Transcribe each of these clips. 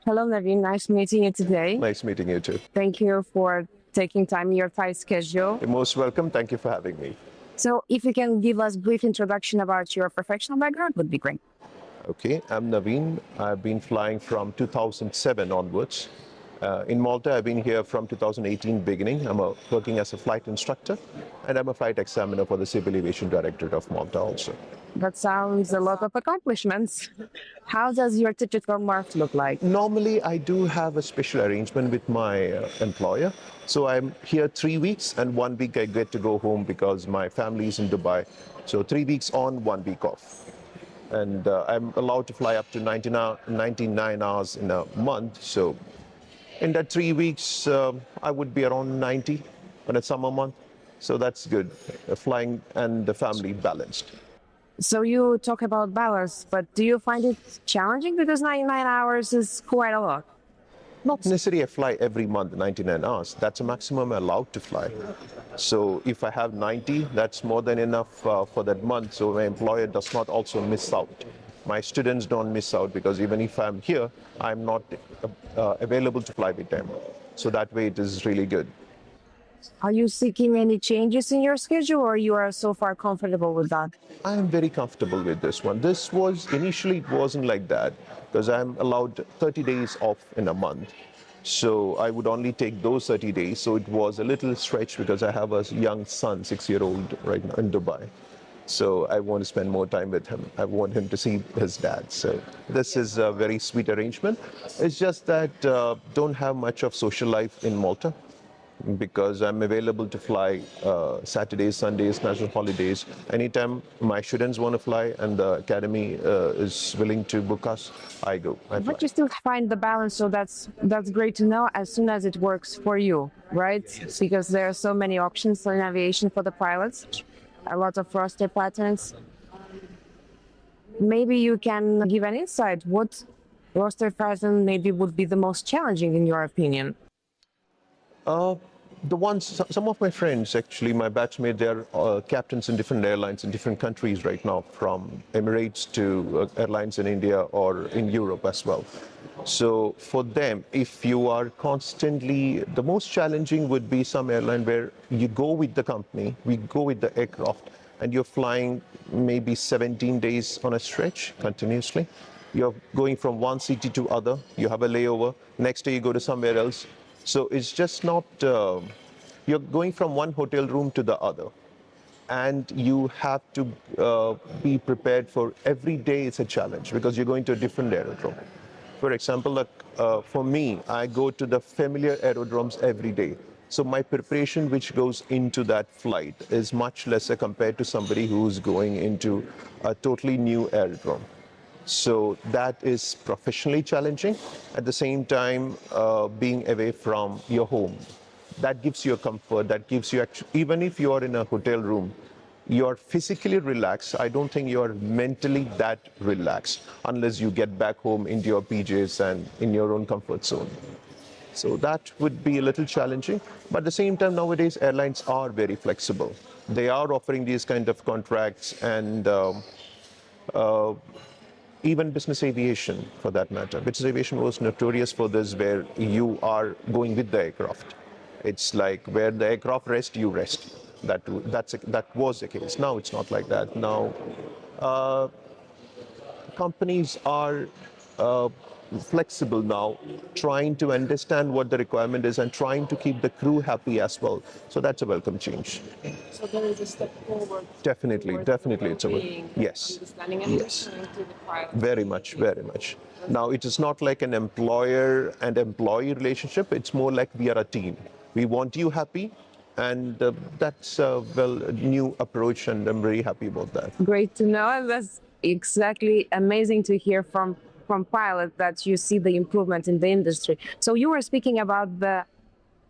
Hello, Naveen. Nice meeting you today. Nice meeting you too. Thank you for taking time in your tight schedule. You're most welcome. Thank you for having me. So, if you can give us a brief introduction about your professional background, would be great. Okay, I'm Naveen. I've been flying from 2007 onwards. In Malta, I've been here from 2018 beginning. Working as a flight instructor, and I'm a flight examiner for the Civil Aviation Directorate of Malta also. That sounds a lot of accomplishments. How does your typical month look like? Normally, I do have a special arrangement with my employer. So I'm here 3 weeks, and 1 week I get to go home because my family is in Dubai. So 3 weeks on, 1 week off. And I'm allowed to fly up to 99 hours in a month. So in that 3 weeks, I would be around 90 on a summer month. So that's good. Flying and the family balanced. So, you talk about balance, but do you find it challenging? Because 99 hours is quite a lot. Not necessarily I fly every month 99 hours. That's a maximum I'm allowed to fly. So if I have 90, that's more than enough for that month. So my employer does not also miss out. My students don't miss out because even if I'm here, I'm not available to fly with them. So that way it is really good. Are you seeking any changes in your schedule, or you are so far comfortable with that? I am very comfortable with this one. This was initially it wasn't like that because I'm allowed 30 days off in a month. So I would only take those 30 days. So it was a little stretch because I have a young son, 6-year-old right now in Dubai. So I want to spend more time with him. I want him to see his dad. So this is a very sweet arrangement. It's just that don't have much of social life in Malta because I'm available to fly Saturdays, Sundays, national holidays. Anytime my students want to fly and the academy is willing to book us, I go. I fly. But you still find the balance, so that's great to know as soon as it works for you, right? Because there are so many options in aviation for the pilots, a lot of roster patterns. Maybe you can give an insight. What roster pattern maybe would be the most challenging in your opinion? Some of my friends, actually, my batchmate, they're captains in different airlines in different countries right now, from Emirates to airlines in India or in Europe as well. So for them, if you are constantly, the most challenging would be some airline where you go with the company, we go with the aircraft, and you're flying maybe 17 days on a stretch continuously. You're going from one city to other, you have a layover, next day you go to somewhere else. So it's just not, you're going from one hotel room to the other. And you have to be prepared for every day it's a challenge because you're going to a different aerodrome. For example, for me, I go to the familiar aerodromes every day. So my preparation which goes into that flight is much lesser compared to somebody who's going into a totally new aerodrome. So that is professionally challenging. At the same time, being away from your home, that gives you a comfort, that gives you, even if you are in a hotel room, you're physically relaxed. I don't think you're mentally that relaxed unless you get back home into your PJs and in your own comfort zone. So that would be a little challenging. But at the same time, nowadays, airlines are very flexible. They are offering these kind of contracts and even business aviation, for that matter. Business aviation was notorious for this, where you are going with the aircraft. It's like where the aircraft rests, you rest. That was the case. Now it's not like that. Now companies are flexible now, trying to understand what the requirement is and trying to keep the crew happy as well. So that's a welcome change. So there is a step forward. Definitely, definitely, it's a yes, Understanding and yes, listening to the pilot. very much, very much. Now it is not like an employer and employee relationship. It's more like we are a team. We want you happy, and that's a new approach, and I'm very happy about that. Great to know, and that's exactly amazing to hear from pilot that you see the improvement in the industry. So you were speaking about the,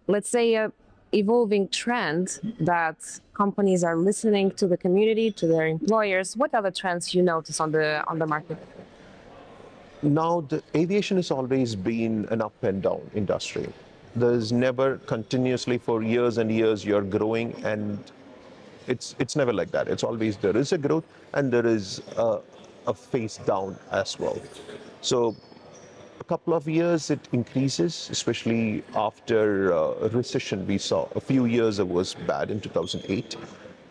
let's say, evolving trend that companies are listening to the community, to their employers. What other trends you notice on the market? Now, the aviation has always been an up and down industry. There's never continuously for years and years you're growing, and it's never like that. It's always there is a growth and there is a phase down as well. So a couple of years it increases, especially after a recession we saw. A few years it was bad in 2008,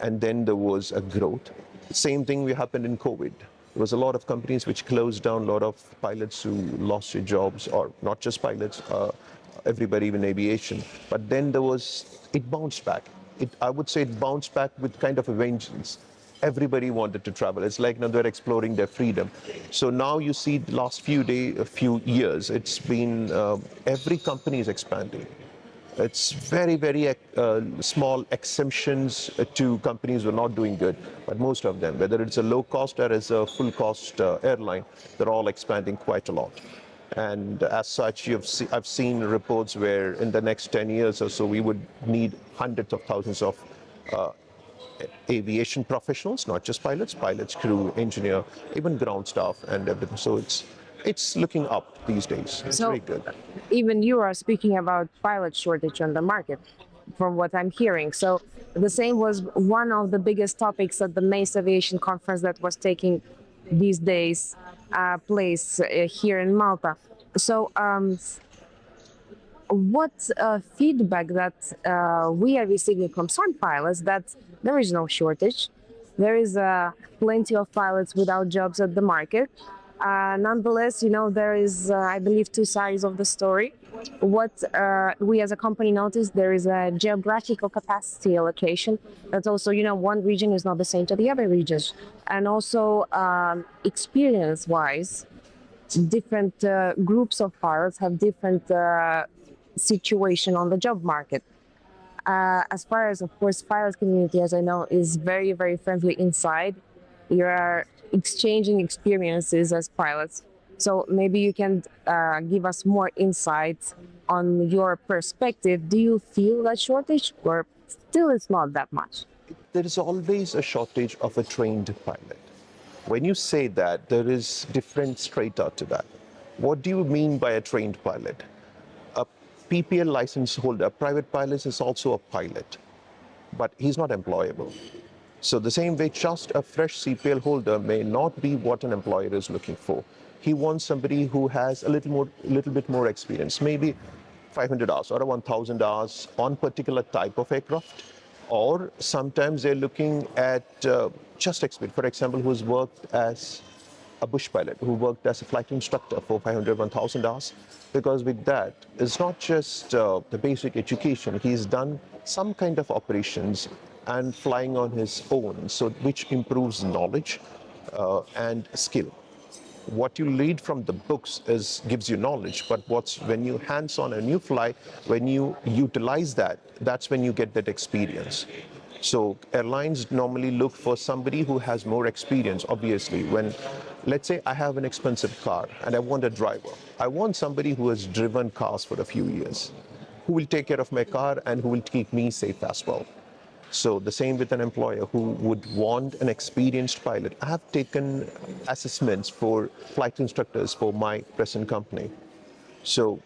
and then there was a growth. Same thing happened in COVID. There was a lot of companies which closed down, a lot of pilots who lost their jobs, or not just pilots, everybody in aviation. But then it bounced back. I would say it bounced back with kind of a vengeance. Everybody wanted to travel. It's like now they're exploring their freedom. So now you see the last a few years, it's been every company is expanding. It's very small exemptions to companies who are not doing good, but most of them, whether it's a low cost or as a full cost airline, they're all expanding quite a lot. And as such, I've seen reports where in the next 10 years or so, we would need hundreds of thousands of uh, aviation professionals, not just pilots, crew, engineer, even ground staff and everything. So it's looking up these days. It's So very good. even you are speaking about pilot shortage on the market, from what I'm hearing. So the same was one of the biggest topics at the Mace Aviation Conference that was taking these days place here in Malta. So what feedback that we are receiving from some pilots that there is no shortage, there is plenty of pilots without jobs at the market. Nonetheless, there is, I believe, two sides of the story. What we as a company noticed, there is a geographical capacity allocation. That's also, one region is not the same to the other regions. And also, experience-wise, different groups of pilots have different situation on the job market. As far as, of course, pilot community, as I know, is very, very friendly inside. You are exchanging experiences as pilots. So maybe you can give us more insights on your perspective. Do you feel that shortage, or still it's not that much? There is always a shortage of a trained pilot. When you say that, there is different strata to that. What do you mean by a trained pilot? A PPL license holder, a private pilot, is also a pilot, but he's not employable. So the same way, just a fresh CPL holder may not be what an employer is looking for. He wants somebody who has a little bit more experience, maybe 500 hours or 1,000 hours on particular type of aircraft. Or sometimes they're looking at just experience. For example, who's worked as a bush pilot, who worked as a flight instructor for 500, 1,000 hours. Because with that, it's not just the basic education. He's done some kind of operations and flying on his own, so which improves knowledge and skill. What you read from the books gives you knowledge, but when you hands-on and you fly, when you utilize that, that's when you get that experience. So airlines normally look for somebody who has more experience. Obviously, when, let's say I have an expensive car and I want a driver, I want somebody who has driven cars for a few years, who will take care of my car and who will keep me safe as well. So the same with an employer who would want an experienced pilot. I have taken assessments for flight instructors for my present company. So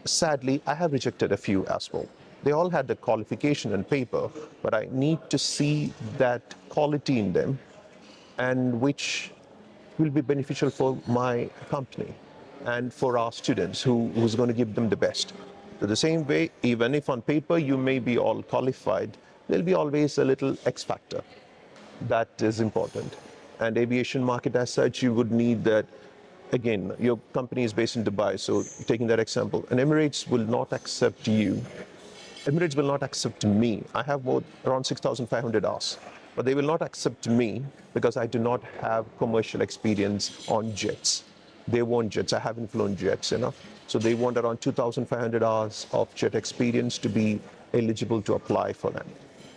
sadly, I have rejected a few as well. They all had the qualification and paper, but I need to see that quality in them and which will be beneficial for my company and for our students who's going to give them the best. So the same way, even if on paper you may be all qualified, there'll be always a little X factor. That is important. And aviation market as such, you would need that. Again, your company is based in Dubai, so taking that example, and Emirates will not accept you. Emirates will not accept me. I have around 6,500 hours, but they will not accept me because I do not have commercial experience on jets. They want jets. I haven't flown jets, So they want around 2,500 hours of jet experience to be eligible to apply for them.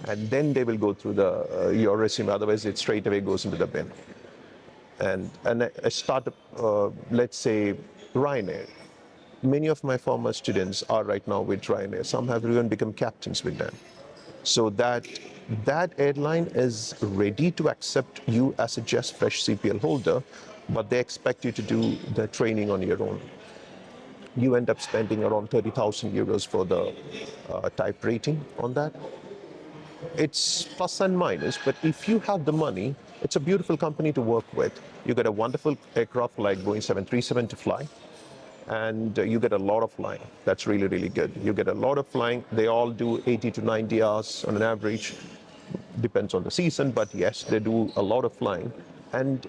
And then they will go through your resume. Otherwise, it straight away goes into the bin. And a startup, let's say Ryanair. Many of my former students are right now with Ryanair. Some have even become captains with them. So that airline is ready to accept you as a just fresh CPL holder, but they expect you to do the training on your own. You end up spending around 30,000 euros for the type rating on that. It's plus and minus, but if you have the money, it's a beautiful company to work with. You get a wonderful aircraft like Boeing 737 to fly, and you get a lot of flying. That's really, really good. You get a lot of flying. They all do 80 to 90 hours on an average. Depends on the season, but yes, they do a lot of flying. And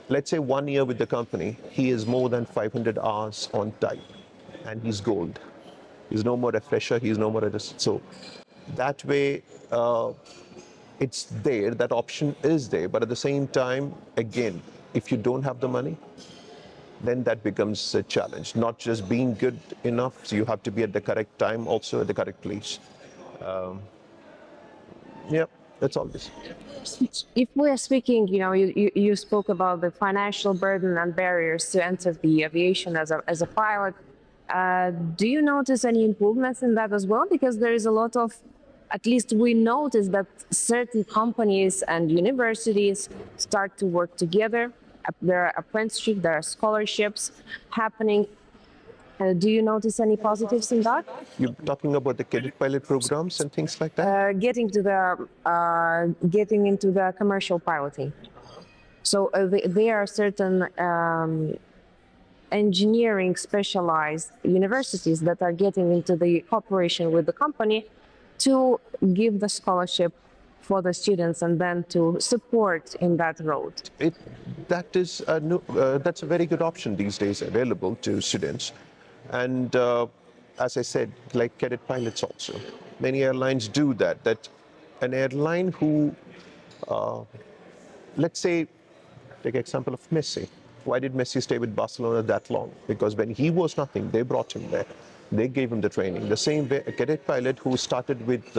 let's say 1 year with the company, he is more than 500 hours on type, and he's gold. He's no more a fresher. He's no more a so that way. It's there, that option is there, but at the same time, again, if you don't have the money, then that becomes a challenge. Not just being good enough, so you have to be at the correct time, also at the correct place. Yeah, that's all this. If we are speaking, you spoke about the financial burden and barriers to enter the aviation as a pilot. Do you notice any improvements in that as well? Because there is a lot of, at least we notice that certain companies and universities start to work together. There are apprenticeships, there are scholarships happening. Do you notice any positives in that? You're talking about the cadet pilot programs and things like that? Getting into the commercial piloting. So there are certain engineering specialized universities that are getting into the cooperation with the company to give the scholarship for the students and then to support in that road. That's a very good option these days available to students. And as I said, like cadet pilots also, many airlines do that. That an airline who, let's say, take example of Messi. Why did Messi stay with Barcelona that long? Because when he was nothing, they brought him there. They gave him the training. The same way, a cadet pilot who started with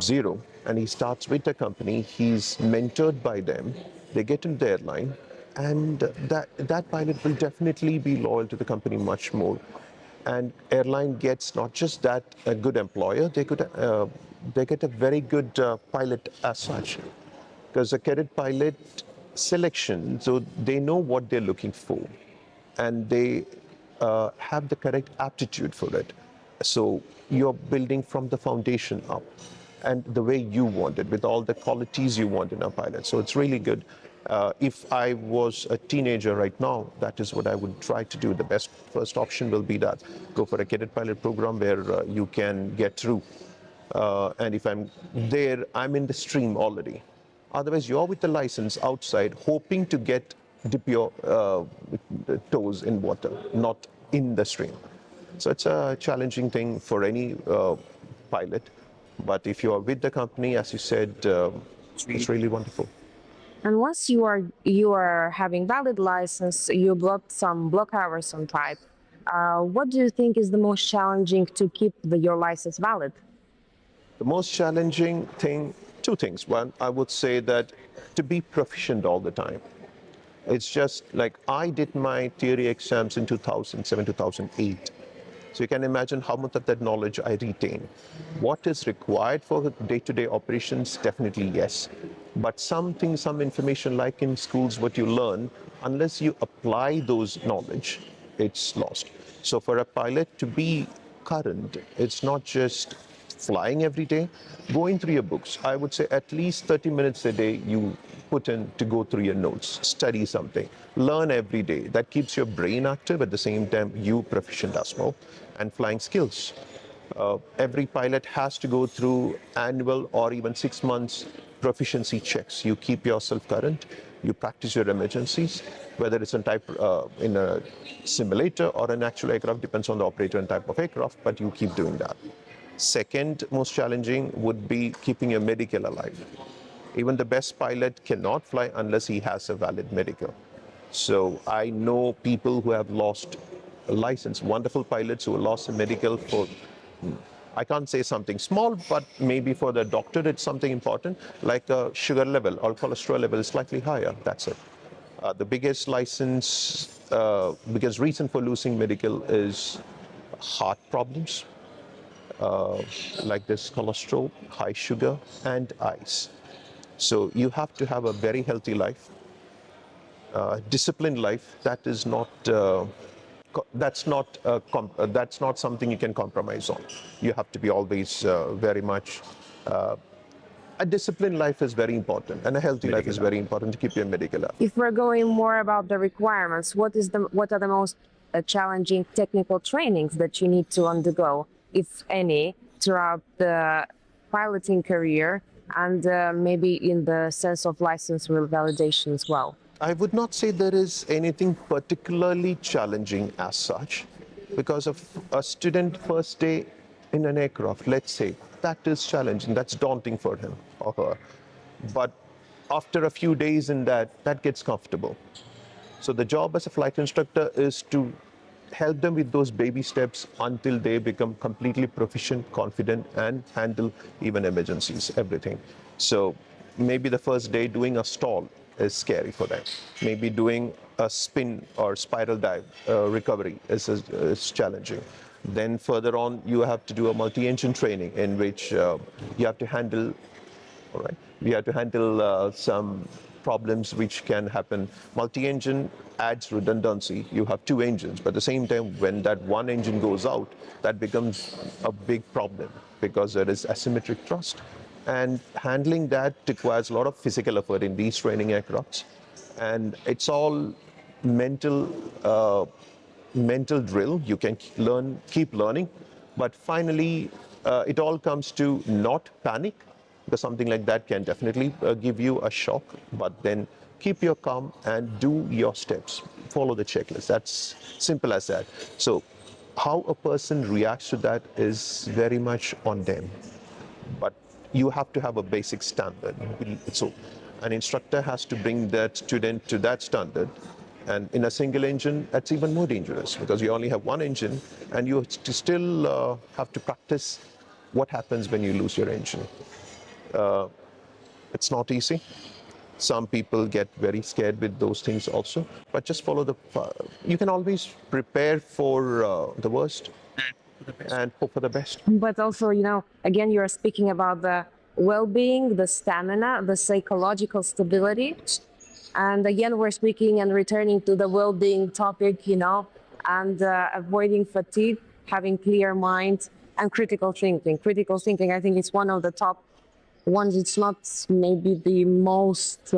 zero and he starts with a company, he's mentored by them. They get into the airline, and that pilot will definitely be loyal to the company much more. And airline gets not just that a good employer, they get a very good pilot as such, because a cadet pilot selection, so they know what they're looking for, and they have the correct aptitude for it. So you're building from the foundation up, and the way you want it, with all the qualities you want in a pilot. So it's really good. If I was a teenager right now, that is what I would try to do. The best first option will be that go for a cadet pilot program where you can get through. And if I'm there, I'm in the stream already. Otherwise, you're with the license outside, hoping to dip your toes in water, not in the stream. So it's a challenging thing for any pilot. But if you are with the company, as you said, it's really wonderful. And once you are having valid license, you blocked some block hours on type. What do you think is the most challenging to keep your license valid? The most challenging thing, two things. One, I would say that to be proficient all the time. It's just like I did my theory exams in 2007, 2008. So you can imagine how much of that knowledge I retain. What is required for day-to-day operations? Definitely yes. But some information like in schools, what you learn, unless you apply those knowledge, it's lost. So for a pilot to be current, it's not just flying every day, going through your books. I would say at least 30 minutes a day you put in to go through your notes, study something, learn every day. That keeps your brain active, at the same time you proficient as well. And flying skills. Every pilot has to go through annual or even 6 months proficiency checks. You keep yourself current, you practice your emergencies, whether it's in a simulator or an actual aircraft, depends on the operator and type of aircraft, but you keep doing that. Second most challenging would be keeping your medical alive. Even the best pilot cannot fly unless he has a valid medical. So I know people who have lost a license, wonderful pilots who lost a medical for, I can't say something small, but maybe for the doctor it's something important, like a sugar level or cholesterol level is slightly higher. That's it. The biggest biggest reason for losing medical is heart problems, like this cholesterol, high sugar, and ice. So you have to have a very healthy life, disciplined life. That's not something you can compromise on. You have to be always very much. A disciplined life is very important, and a healthy life is very important to keep your medical up. If we're going more about the requirements, what are the most challenging technical trainings that you need to undergo, if any, throughout the piloting career and maybe in the sense of license validation as well? I would not say there is anything particularly challenging as such, because of a student first day in an aircraft, let's say, that is challenging, that's daunting for him or her. But after a few days in that, that gets comfortable. So the job as a flight instructor is to help them with those baby steps until they become completely proficient, confident, and handle even emergencies, everything. So maybe the first day doing a stall is scary for them. Maybe doing a spin or spiral dive recovery is challenging. Then further on, you have to do a multi-engine training in which you have to handle, all right, we have to handle some problems which can happen. Multi-engine adds redundancy. You have two engines, but at the same time, when that one engine goes out, that becomes a big problem because there is asymmetric thrust. And handling that requires a lot of physical effort in these training aircrafts. And it's all mental mental drill. You can keep learning, but finally, it all comes to not panic, because something like that can definitely give you a shock. But then keep your calm and do your steps. Follow the checklist. That's simple as that. So, how a person reacts to that is very much on them. But you have to have a basic standard. So an instructor has to bring that student to that standard. And in a single engine, that's even more dangerous because you only have one engine and you still have to practice what happens when you lose your engine. It's not easy. Some people get very scared with those things also, but just follow you can always prepare for the worst and hope for the best. But also, again, you're speaking about the well-being, the stamina, the psychological stability. And again, we're speaking and returning to the well-being topic, and avoiding fatigue, having clear mind, and critical thinking. Critical thinking, I think, is one of the top ones. It's not maybe the most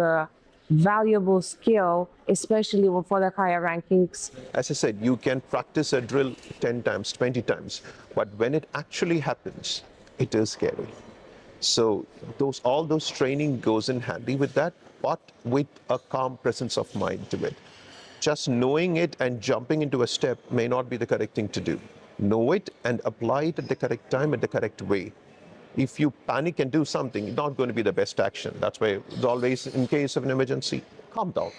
valuable skill, especially for the higher rankings. As I said, you can practice a drill 10 times, 20 times, but when it actually happens, it is scary. So all those training goes in handy with that, but with a calm presence of mind to it. Just knowing it and jumping into a step may not be the correct thing to do. Know it and apply it at the correct time, at the correct way. If you panic and do something, it's not going to be the best action. That's why it's always, in case of an emergency, calm down.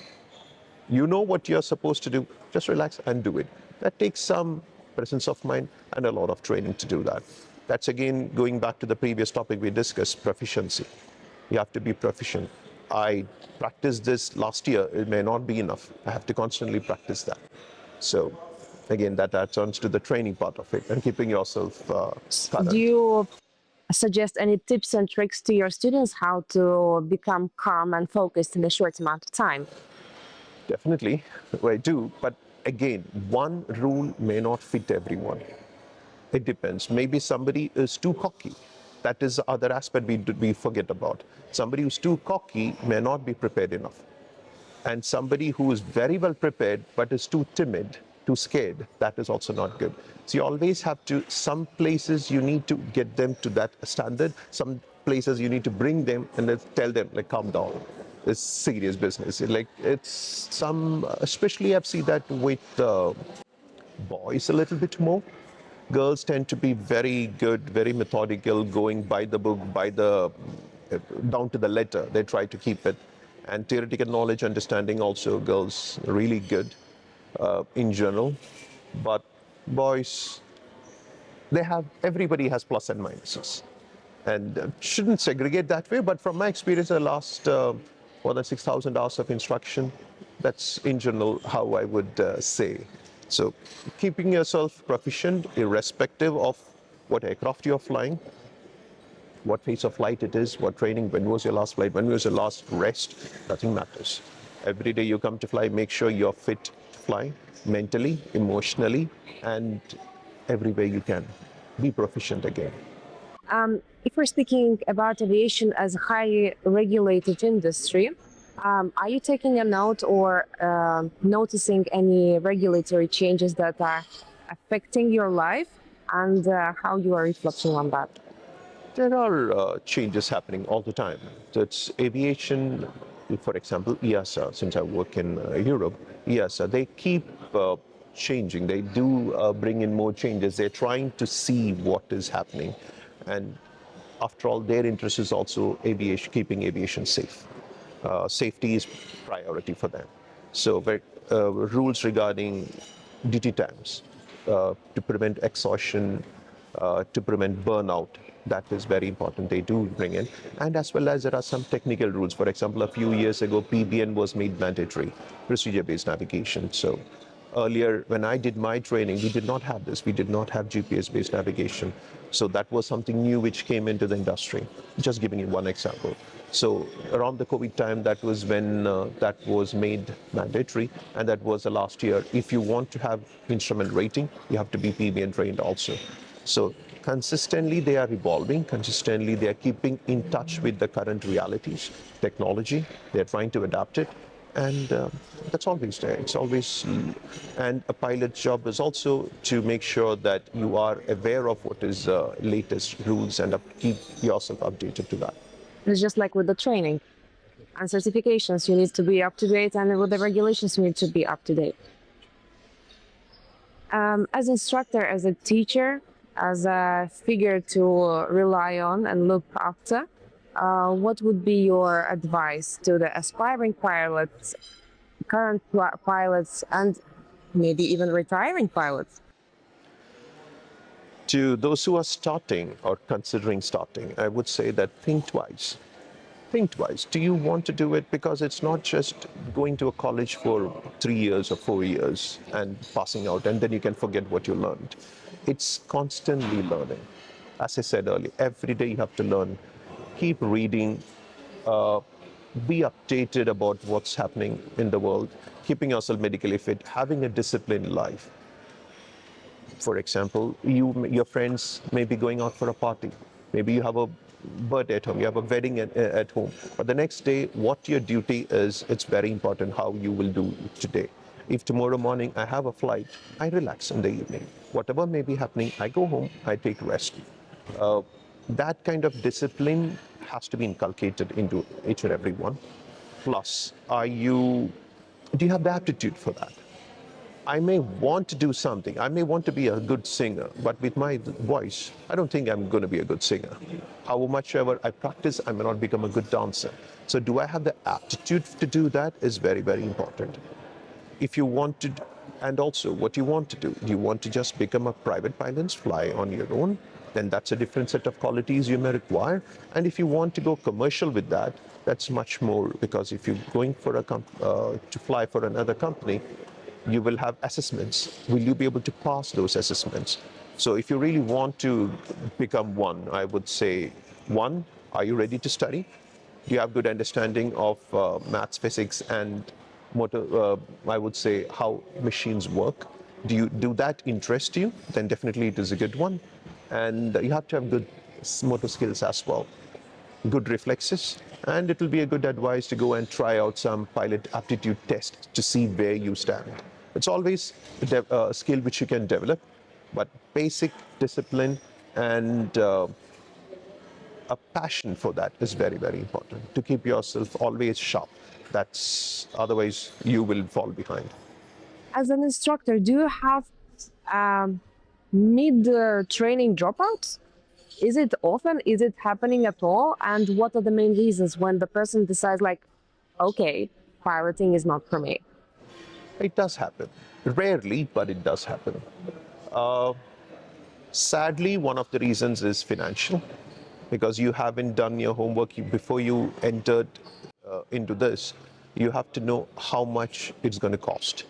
You know what you're supposed to do, just relax and do it. That takes some presence of mind and a lot of training to do that. That's again going back to the previous topic we discussed, proficiency. You have to be proficient. I practiced this last year, it may not be enough. I have to constantly practice that. So again, that adds on to the training part of it and keeping yourself current. Do you suggest any tips and tricks to your students how to become calm and focused in a short amount of time? Definitely, I do. But again, one rule may not fit everyone. It depends. Maybe somebody is too cocky. That is the other aspect we forget about. Somebody who's too cocky may not be prepared enough. And somebody who is very well prepared but is too timid, too scared, that is also not good. So you always have to, some places you need to get them to that standard. Some places you need to bring them and tell them, like, calm down. It's serious business. Especially I've seen that with boys a little bit more. Girls tend to be very good, very methodical, going by the book, down to the letter. They try to keep it. And theoretical knowledge, understanding also, girls really good in general. But boys, everybody has plus and minuses. And shouldn't segregate that way, but from my experience, the last more than 6,000 hours of instruction, that's in general how I would say. So keeping yourself proficient irrespective of what aircraft you're flying, what phase of flight it is, what training, when was your last flight, when was your last rest, nothing matters. Every day you come to fly, make sure you're fit to fly, mentally, emotionally, and every way you can. Be proficient again. If we're speaking about aviation as a highly regulated industry, Are you taking a note or noticing any regulatory changes that are affecting your life and how you are reflecting on that? There are changes happening all the time. So it's aviation, for example, EASA, since I work in Europe, EASA, they keep changing. They do bring in more changes. They're trying to see what is happening. And after all, their interest is also aviation, keeping aviation safe. Safety is priority for them. So rules regarding duty times to prevent exhaustion, to prevent burnout, that is very important. They do bring in. And as well as there are some technical rules. For example, a few years ago, PBN was made mandatory, procedure-based navigation. So earlier, when I did my training, we did not have this. We did not have GPS-based navigation. So that was something new which came into the industry. Just giving you one example. So around the COVID time, that was when that was made mandatory, and that was the last year. If you want to have instrument rating, you have to be PBN trained also. So consistently they are evolving, consistently they are keeping in touch with the current realities, technology, they're trying to adapt it, and that's always there. It's always, and a pilot's job is also to make sure that you are aware of what is latest rules and keep yourself updated to that. It's just like with the training and certifications, you need to be up to date, and with the regulations, you need to be up to date. As instructor, as a teacher, as a figure to rely on and look after, what would be your advice to the aspiring pilots, current pilots, and maybe even retiring pilots? To those who are starting or considering starting, I would say that think twice. Think twice. Do you want to do it? Because it's not just going to a college for 3 years or 4 years and passing out, and then you can forget what you learned. It's constantly learning. As I said earlier, every day you have to learn. Keep reading, be updated about what's happening in the world, keeping yourself medically fit, having a disciplined life. For example, your friends may be going out for a party. Maybe you have a birthday at home, you have a wedding at home. But the next day, what your duty is, it's very important how you will do today. If tomorrow morning I have a flight, I relax in the evening. Whatever may be happening, I go home, I take rest. Uh, that kind of discipline has to be inculcated into each and every one. Plus, do you have the aptitude for that? I may want to do something. I may want to be a good singer, but with my voice, I don't think I'm going to be a good singer. How much ever I practice, I may not become a good dancer. So do I have the aptitude to do that is very, very important. If you want to, and also what you want to do. Do you want to just become a private pilot, fly on your own? Then that's a different set of qualities you may require. And if you want to go commercial with that, that's much more, because if you're going for to fly for another company, you will have assessments. Will you be able to pass those assessments? So if you really want to become one, I would say, one, are you ready to study? Do you have good understanding of maths, physics, and motor, I would say, how machines work? Do that interest you? Then definitely it is a good one. And you have to have good motor skills as well, good reflexes, and it will be a good advice to go and try out some pilot aptitude test to see where you stand. It's always a skill which you can develop, but basic discipline and a passion for that is very, very important to keep yourself always sharp. That's otherwise you will fall behind. As an instructor, do you have um, mid training dropouts? Is it often? Is it happening at all? And what are the main reasons when the person decides, like, okay, piloting is not for me? It does happen. Rarely, but it does happen. Sadly, one of the reasons is financial, because you haven't done your homework before you entered into this. You have to know how much it's going to cost.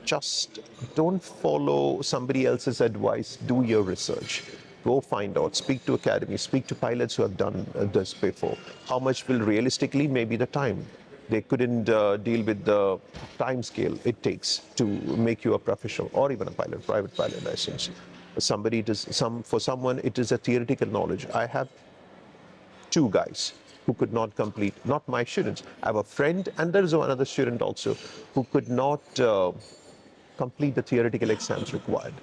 Just don't follow somebody else's advice. Do your research. Go find out. Speak to academies. Speak to pilots who have done this before. How much will realistically, maybe the time. They couldn't deal with the time scale it takes to make you a professional or even a pilot, private pilot license. For someone, it is a theoretical knowledge. I have two guys. who could not complete, not my students. I have a friend, and there is another student also who could not complete the theoretical exams required.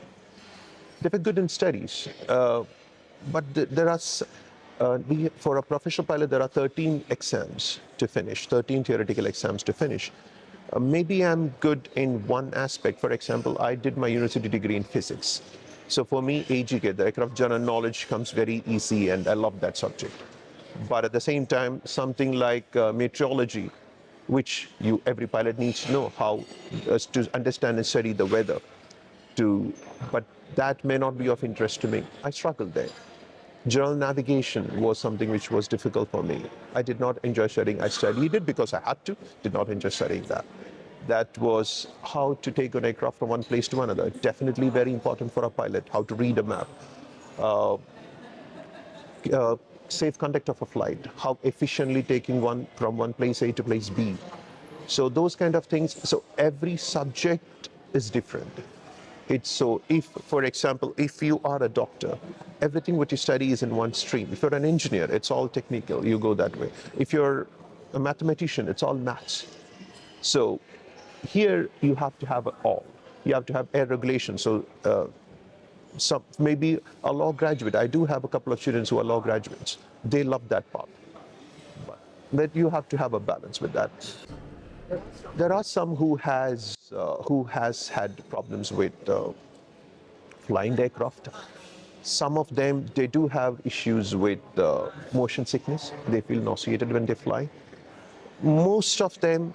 They were good in studies, but there are, for a professional pilot, there are 13 exams to finish, 13 theoretical exams to finish. Maybe I'm good in one aspect. For example, I did my university degree in physics. So for me, AGK, the aircraft general knowledge, comes very easy, and I love that subject. But at the same time, something like meteorology, which every pilot needs to know how to understand and study the weather, but that may not be of interest to me. I struggled there. General navigation was something which was difficult for me. I did not enjoy studying. I studied it because I had to, did not enjoy studying that. That was how to take an aircraft from one place to another. Definitely very important for a pilot, how to read a map, uh, safe conduct of a flight, how efficiently taking one from one place A to place B. So those kind of things. So every subject is different. It's so if, for example, if you are a doctor, everything what you study is in one stream. If you're an engineer, it's all technical. You go that way. If you're a mathematician, it's all maths. So here you have to have it all. You have to have air regulation. So some maybe a law graduate. I do have a couple of students who are law graduates. They love that part, but you have to have a balance with that. There are some who has had problems with flying aircraft. Some of them, they do have issues with motion sickness. They feel nauseated when they fly. Most of them,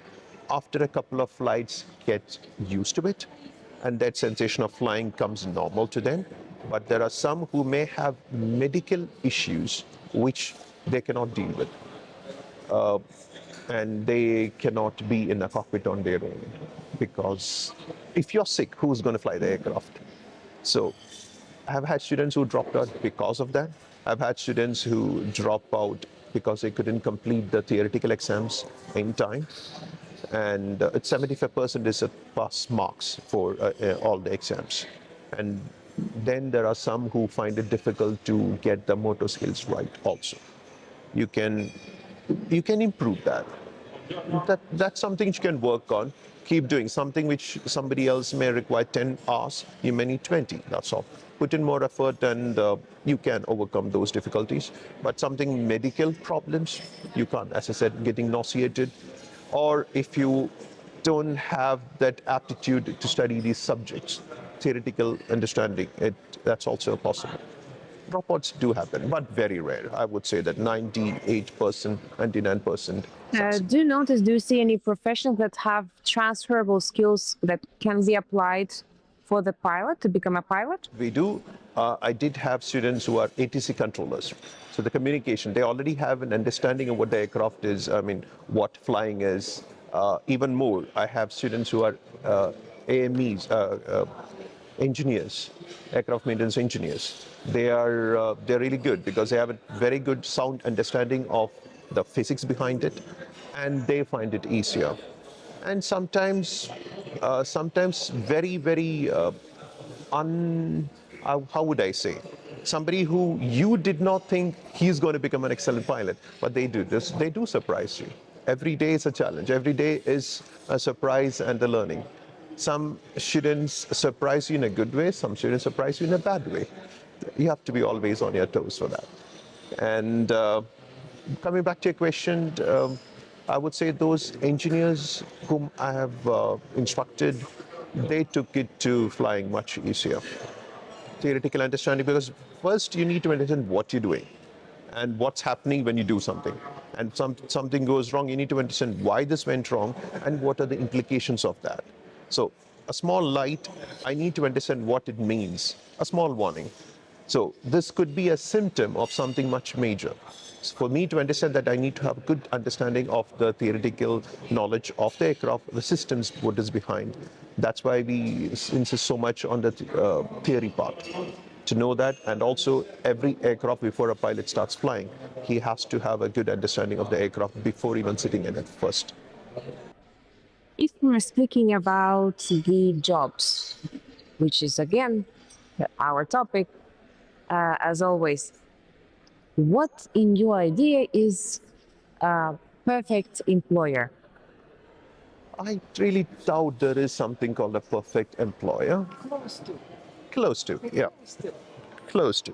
after a couple of flights, get used to it, and that sensation of flying comes normal to them. But there are some who may have medical issues which they cannot deal with, and they cannot be in a cockpit on their own, because if you're sick, who's going to fly the aircraft? So I've had students who dropped out because of that. I've had students who drop out because they couldn't complete the theoretical exams in time. And it's 75% is a pass marks for all the exams. And then there are some who find it difficult to get the motor skills right also. You can improve that. That's something you can work on. Keep doing something which somebody else may require 10 hours, you may need 20. That's all. Put in more effort, and you can overcome those difficulties. But something medical problems, you can't. As I said, getting nauseated, or if you don't have that aptitude to study these subjects, theoretical understanding, that's also possible. Dropouts do happen, but very rare. I would say that 98%, 99% succeed. Do you see any professions that have transferable skills that can be applied for the pilot to become a pilot? We do. I did have students who are ATC controllers. So the communication, they already have an understanding of what the aircraft is, I mean, what flying is. Even more, I have students who are AMEs, engineers, aircraft maintenance engineers. They're really good because they have a very good sound understanding of the physics behind it, and they find it easier. And sometimes very how would I say? Somebody who you did not think he's going to become an excellent pilot, but they do this. They do surprise you. Every day is a challenge. Every day is a surprise and a learning. Some students surprise you in a good way. Some students surprise you in a bad way. You have to be always on your toes for that. And coming back to your question, I would say those engineers whom I have instructed, they took it to flying much easier. Theoretical understanding, because first you need to understand what you're doing and what's happening when you do something. And something goes wrong, you need to understand why this went wrong and what are the implications of that. So a small light, I need to understand what it means, a small warning. So this could be a symptom of something much major. So for me to understand that, I need to have a good understanding of the theoretical knowledge of the aircraft, the systems, what is behind. That's why we insist so much on the theory part, to know that. And also, every aircraft, before a pilot starts flying, he has to have a good understanding of the aircraft before even sitting in it first. If we're speaking about the jobs, which is again our topic, as always, what in your idea is a perfect employer? I really doubt there is something called a perfect employer. Close to, yeah. Close to.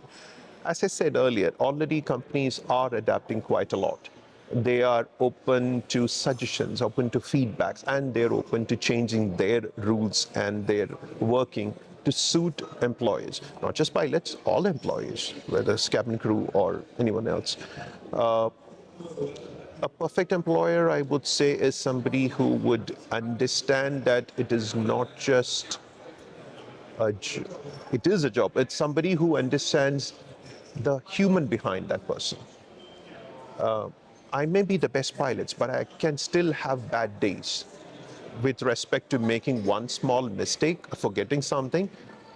As I said earlier, already companies are adapting quite a lot. They are open to suggestions, open to feedbacks, and they're open to changing their rules and their working to suit employees, not just pilots, all employees, whether it's cabin crew or anyone else. A perfect employer, I would say, is somebody who would understand that it is not just it is a job. It's somebody who understands the human behind that person. I may be the best pilot, but I can still have bad days with respect to making one small mistake, forgetting something,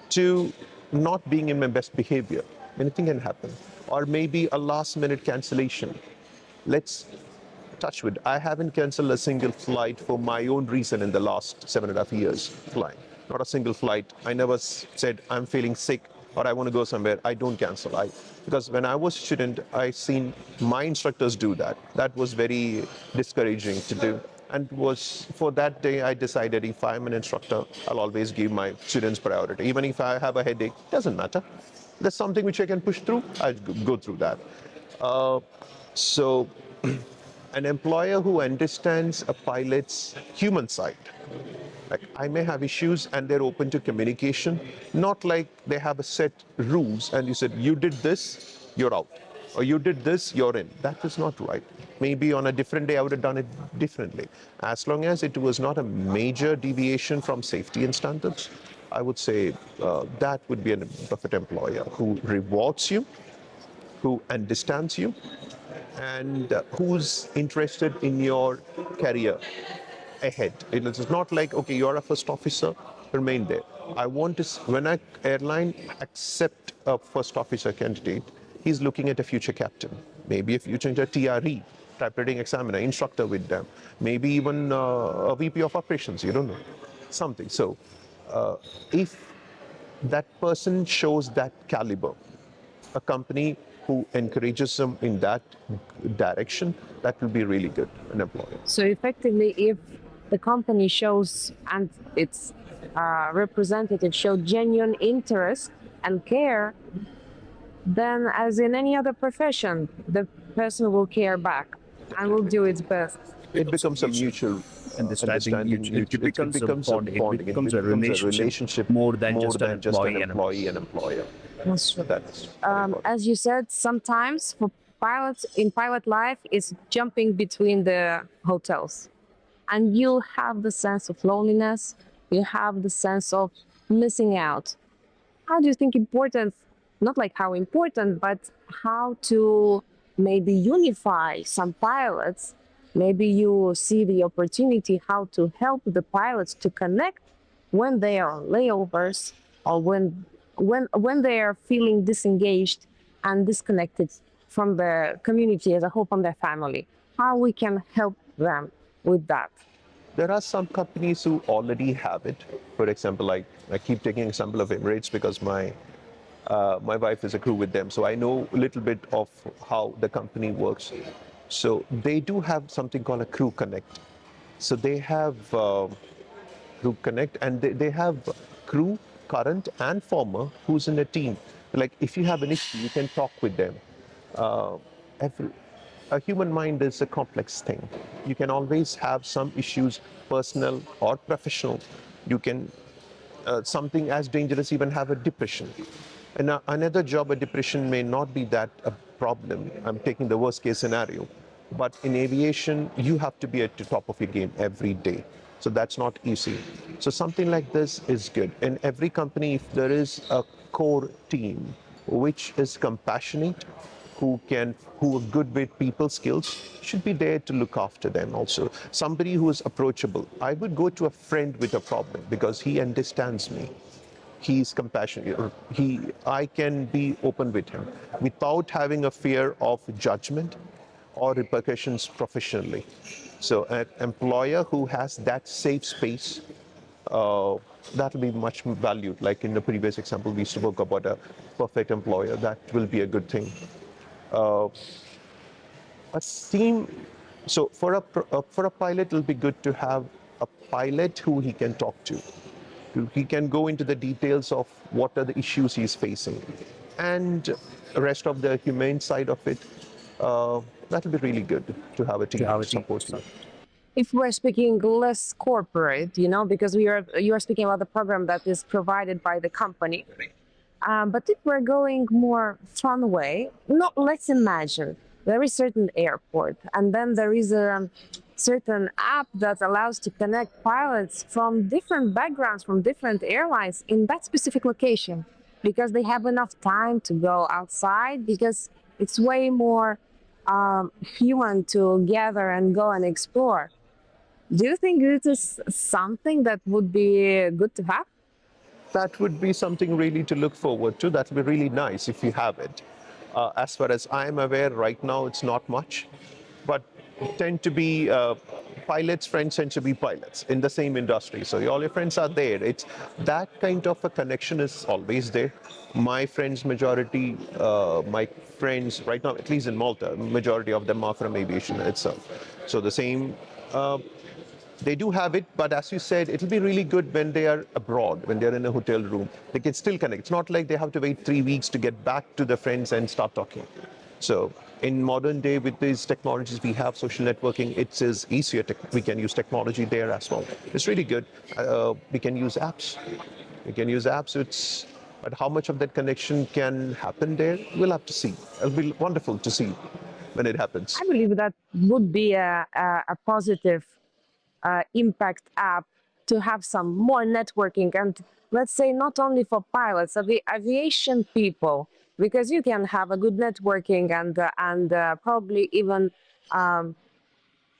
to not being in my best behavior. Anything can happen. Or maybe a last minute cancellation. Let's touch wood. I haven't canceled a single flight for my own reason in the last 7.5 years flying. Not a single flight. I never said I'm feeling sick or I want to go somewhere. I don't cancel. Because when I was a student, I seen my instructors do that. That was very discouraging to do. And was for that day, I decided if I'm an instructor, I'll always give my students priority. Even if I have a headache, doesn't matter. There's something which I can push through, I'll go through that. So an employer who understands a pilot's human side. Like I may have issues and they're open to communication, not like they have a set rules and you said, you did this, you're out. Or you did this, you're in. That is not right. Maybe on a different day, I would have done it differently. As long as it was not a major deviation from safety and standards, I would say that would be a perfect employer who rewards you, who understands you, and who's interested in your career ahead. It's not like, okay, you're a first officer, remain there. I want to, when an airline accept a first officer candidate, he's looking at a future captain, maybe a future TRE, typewriting examiner, instructor with them, maybe even a VP of operations, you don't know, something. So if that person shows that caliber, a company who encourages them in that direction, that will be really good, an employer. So effectively, if the company shows and its representatives show genuine interest and care, then as in any other profession, the person will care back and will do its best. It becomes a mutual understanding. It becomes a bonding. It becomes a relationship more than just an employee and employer. That's true. That's As you said, sometimes for pilots in pilot life is jumping between the hotels, and you have the sense of loneliness, you have the sense of missing out. How do you think important, not like how important, but how to maybe unify some pilots? Maybe you see the opportunity how to help the pilots to connect when they are on layovers or when they are feeling disengaged and disconnected from the community as a whole, from their family. How we can help them with that. There are some companies who already have it. For example, like I keep taking example of Emirates because my wife is a crew with them, so I know a little bit of how the company works. So they do have something called a Crew Connect. So they have Crew Connect, and they have crew, current and former, who's in a team. Like if you have an issue, you can talk with them. Uh, every, a human mind is a complex thing. You can always have some issues, personal or professional. You can something as dangerous, even have a depression. And another job, a depression may not be that a problem. I'm taking the worst case scenario. But in aviation, you have to be at the top of your game every day. So that's not easy. So something like this is good. In every company, if there is a core team which is compassionate, who are good with people skills, should be there to look after them also. Somebody who is approachable. I would go to a friend with a problem because he understands me. He's compassionate. I can be open with him without having a fear of judgment or repercussions professionally. So an employer who has that safe space, that will be much valued. Like in the previous example, we spoke about a perfect employer. That will be a good thing. A team So for a pilot, it'll be good to have a pilot who he can talk to. He can go into the details of what are the issues he's facing, and the rest of the humane side of it. That'll be really good to have a To team have to a team. support you. If we're speaking less corporate, because you are speaking about the program that is provided by the company. But if we're going more fun way, no, let's imagine there is certain airport, and then there is a certain app that allows to connect pilots from different backgrounds, from different airlines in that specific location, because they have enough time to go outside, because it's way more human to gather and go and explore. Do you think this is something that would be good to have? That would be something really to look forward to. That would be really nice if you have it. As far as I'm aware, right now it's not much, but tend to be pilots' friends tend to be pilots in the same industry. So all your friends are there. It's that kind of a connection is always there. My friends, majority, my friends right now, at least in Malta, majority of them are from aviation itself. So the same. They do have it, but as you said, it'll be really good when they are abroad, when they're in a hotel room. They can still connect. It's not like they have to wait 3 weeks to get back to their friends and start talking. So in modern day, with these technologies, we have social networking. It is easier. We can use technology there as well. It's really good. We can use apps. We can use apps. But how much of that connection can happen there, we'll have to see. It'll be wonderful to see when it happens. I believe that would be a positive impact app to have some more networking, and let's say not only for pilots, of the aviation people, because you can have a good networking and probably even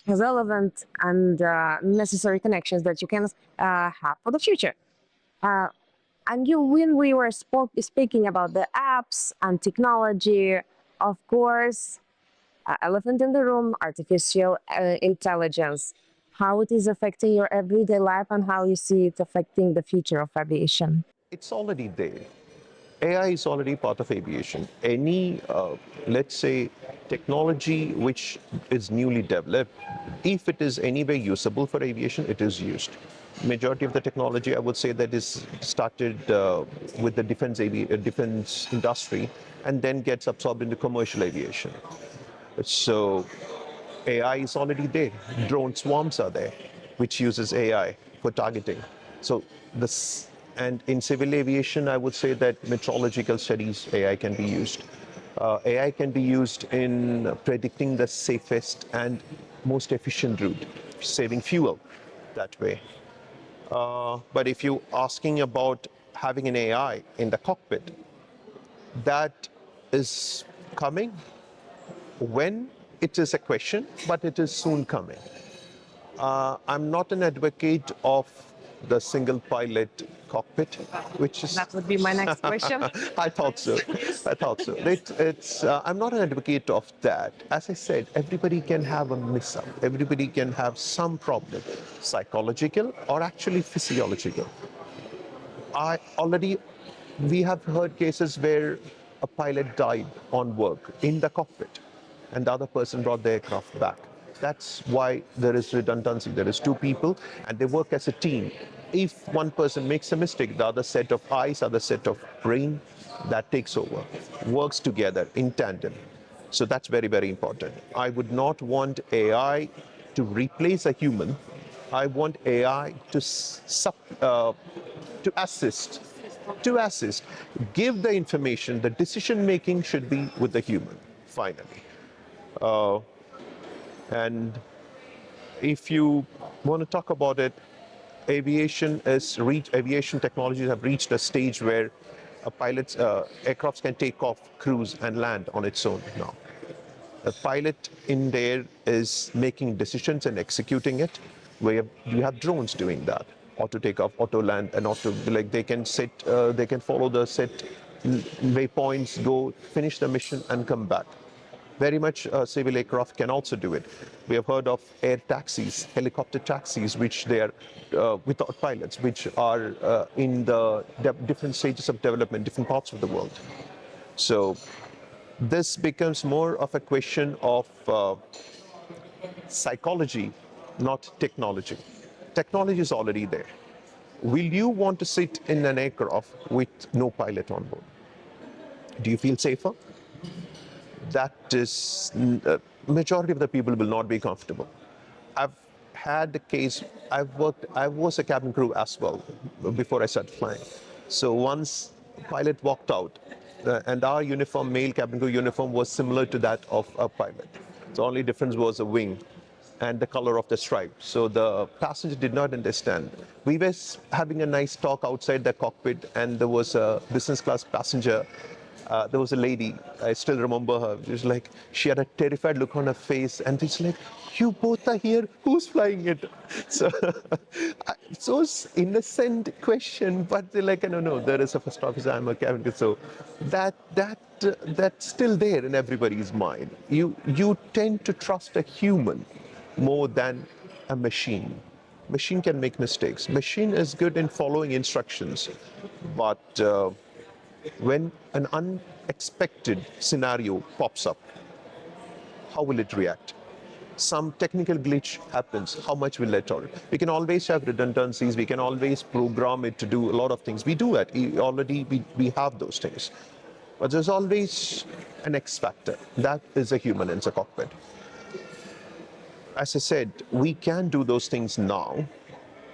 relevant and necessary connections that you can have for the future. Uh, and when we were speaking about the apps and technology, of course, elephant in the room, artificial intelligence, how it is affecting your everyday life and how you see it affecting the future of aviation. It's already there. AI is already part of aviation. Any, let's say, technology which is newly developed, if it is anywhere usable for aviation, it is used. Majority of the technology, I would say, that is started with the defense industry, and then gets absorbed into commercial aviation. So AI is already there. Drone swarms are there, which uses AI for targeting. So this, and in civil aviation, I would say that meteorological studies, AI can be used. AI can be used in predicting the safest and most efficient route, saving fuel that way. But if you're asking about having an AI in the cockpit, that is coming. When, it is a question, but it is soon coming. I'm not an advocate of the single pilot cockpit, which is. That would be my next question. I thought so. I thought so. I'm not an advocate of that. As I said, everybody can have a miss up. Everybody can have some problem, psychological or actually physiological. I already, we have heard cases where a pilot died on work in the cockpit and the other person brought the aircraft back. That's why there is redundancy. There is two people and they work as a team. If one person makes a mistake, the other set of eyes, other set of brain, that takes over, works together in tandem. So that's very, very important. I would not want AI to replace a human. I want AI to assist. To assist, give the information. The decision making should be with the human. Finally, and if you want to talk about it, aviation technologies have reached a stage where aircrafts can take off, cruise, and land on its own now. A pilot in there is making decisions and executing it, where you have drones doing that. Auto takeoff, auto land, and they can they can follow the set waypoints, go finish the mission, and come back. Very much civil aircraft can also do it. We have heard of air taxis, helicopter taxis, which they are without pilots, which are in the different stages of development, different parts of the world. So this becomes more of a question of psychology, not technology. Technology is already there. Will you want to sit in an aircraft with no pilot on board? Do you feel safer? That is, majority of the people will not be comfortable. I've had the case, I was a cabin crew as well before I started flying. So once pilot walked out, and our uniform, male cabin crew uniform, was similar to that of a pilot. The only difference was a wing and the color of the stripe. So the passenger did not understand. We were having a nice talk outside the cockpit, and there was a business class passenger. There was a lady, I still remember her. She was like, she had a terrified look on her face, and she's like, "You both are here. Who's flying it?" So, so it's innocent question, but they're like, "No, no, there is a first officer. I'm a cabin crew." So, that's still there in everybody's mind. You tend to trust a human more than a machine. Machine can make mistakes. Machine is good in following instructions, but when an unexpected scenario pops up, how will it react? Some technical glitch happens, how much will it tolerate? We can always have redundancies, we can always program it to do a lot of things. We do it, we have those things. But there's always an X factor. That is a human in the cockpit. As I said, we can do those things now,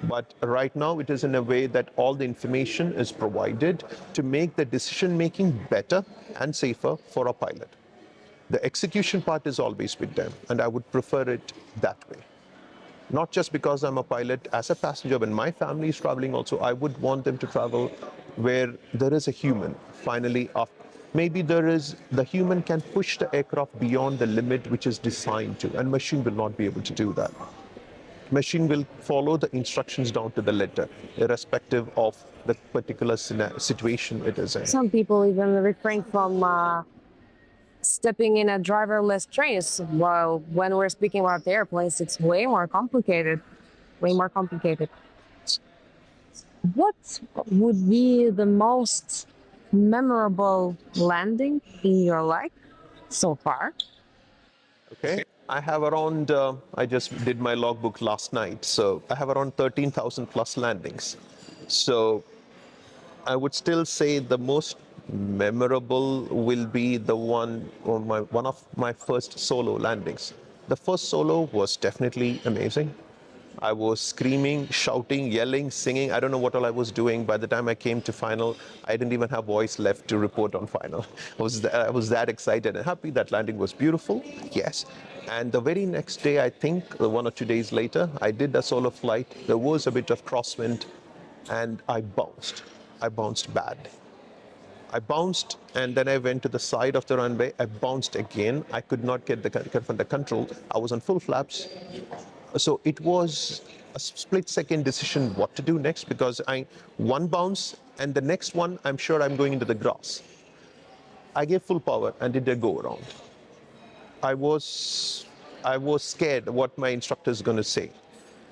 but right now it is in a way that all the information is provided to make the decision making better and safer for a pilot. The execution part is always with them, and I would prefer it that way. Not just because I'm a pilot, as a passenger, when my family is traveling also, I would want them to travel where there is a human. Finally, maybe the human can push the aircraft beyond the limit which is designed to, and machine will not be able to do that. Machine will follow the instructions down to the letter, irrespective of the particular situation it is in. Some people even refrain from stepping in a driverless trains. While when we're speaking about airplanes, it's way more complicated. Way more complicated. What would be the most memorable landing in your life so far? Okay. I have around, I just did my logbook last night, so I have around 13,000 plus landings. So I would still say the most memorable will be the one of my first solo landings. The first solo was definitely amazing. I was screaming, shouting, yelling, singing. I don't know what all I was doing. By the time I came to final, I didn't even have voice left to report on final. I was that excited and happy. That landing was beautiful, yes. And the very next day, I think 1 or 2 days later, I did a solo flight. There was a bit of crosswind, and I bounced. I bounced bad. I bounced, and then I went to the side of the runway. I bounced again. I could not get the control. I was on full flaps. So it was a split-second decision what to do next, because one bounce, and the next one, I'm sure I'm going into the grass. I gave full power and did a go around. I was scared what my instructor is going to say.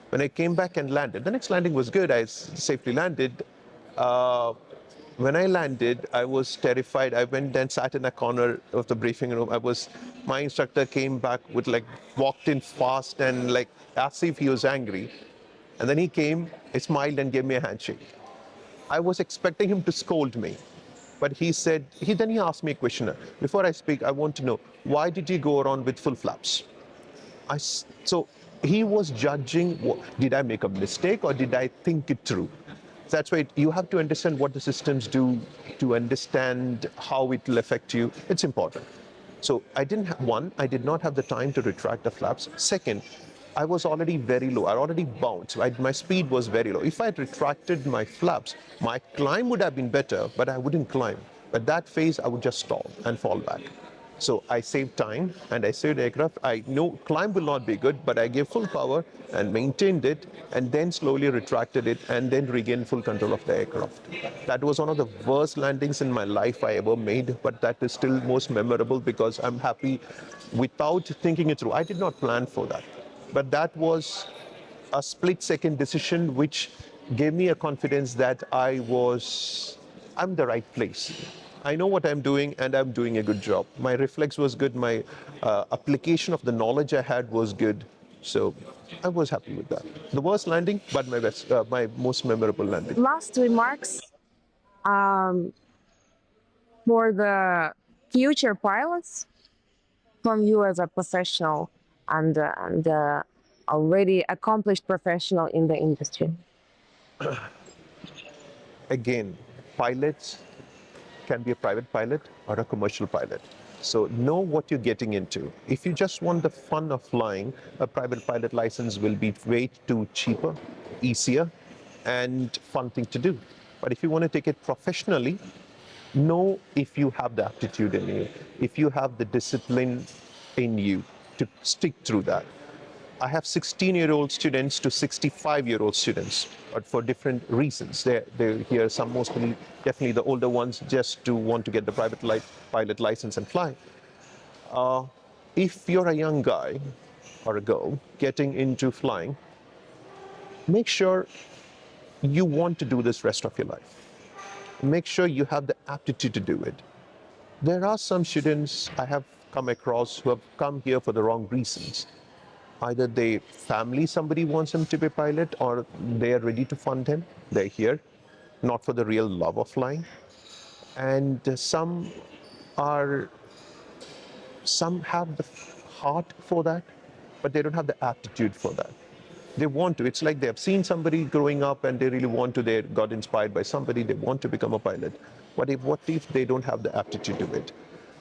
When I came back and landed, the next landing was good. I safely landed. When I landed, I was terrified. I went and sat in a corner of the briefing room. My instructor came back with walked in fast and as if he was angry. And then he came, he smiled and gave me a handshake. I was expecting him to scold me, but he asked me a question. Before I speak, I want to know, why did you go around with full flaps? So he was judging, did I make a mistake or did I think it through? That's why you have to understand what the systems do to understand how it will affect you. It's important. So I did not have the time to retract the flaps. Second, I was already very low. I already bounced. My speed was very low. If I had retracted my flaps, my climb would have been better, but I wouldn't climb. At that phase, I would just stall and fall back. So I saved time and I saved aircraft. I know climb will not be good, but I gave full power and maintained it, and then slowly retracted it and then regained full control of the aircraft. That was one of the worst landings in my life I ever made, but that is still most memorable because I'm happy without thinking it through. I did not plan for that, but that was a split-second decision which gave me a confidence that I'm the right place. I know what I'm doing and I'm doing a good job. My reflex was good. My application of the knowledge I had was good. So I was happy with that. The worst landing, but my most memorable landing. Last remarks um, for the future pilots from you as a professional and already accomplished professional in the industry. Again, pilots can be a private pilot or a commercial pilot. So know what you're getting into. If you just want the fun of flying, a private pilot license will be way too cheaper, easier, and fun thing to do. But if you want to take it professionally, know if you have the aptitude in you, if you have the discipline in you to stick through that. I have 16-year-old students to 65-year-old students, but for different reasons. They're here, some mostly, definitely the older ones, just to want to get the pilot license and fly. If you're a young guy or a girl getting into flying, make sure you want to do this rest of your life. Make sure you have the aptitude to do it. There are some students I have come across who have come here for the wrong reasons. Either they family, somebody wants him to be a pilot, or they are ready to fund him. They're here, not for the real love of flying. And some have the heart for that, but they don't have the aptitude for that. They want to. It's like they have seen somebody growing up and they really want to. They got inspired by somebody. They want to become a pilot. What if they don't have the aptitude to it?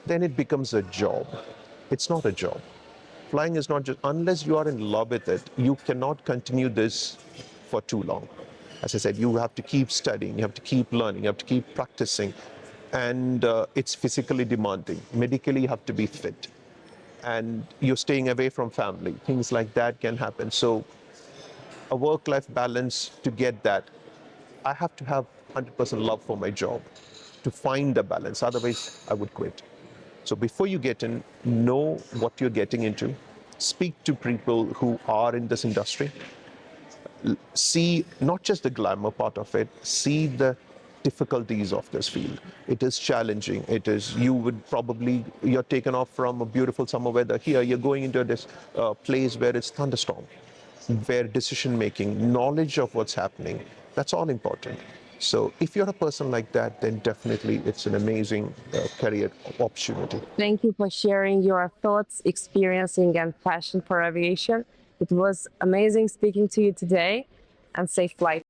Then it becomes a job. It's not a job. Flying is not just, unless you are in love with it, you cannot continue this for too long. As I said, you have to keep studying, you have to keep learning, you have to keep practicing. And it's physically demanding. Medically, you have to be fit. And you're staying away from family. Things like that can happen. So a work-life balance, to get that, I have to have 100% love for my job to find the balance. Otherwise, I would quit. So before you get in, know what you're getting into. Speak to people who are in this industry. See not just the glamour part of it, see the difficulties of this field. It is challenging. You're taken off from a beautiful summer weather. Here, you're going into this place where it's thunderstorm, where decision making, knowledge of what's happening, that's all important. So if you're a person like that, then definitely it's an amazing career opportunity. Thank you for sharing your thoughts, experiencing, and passion for aviation. It was amazing speaking to you today, and safe flight.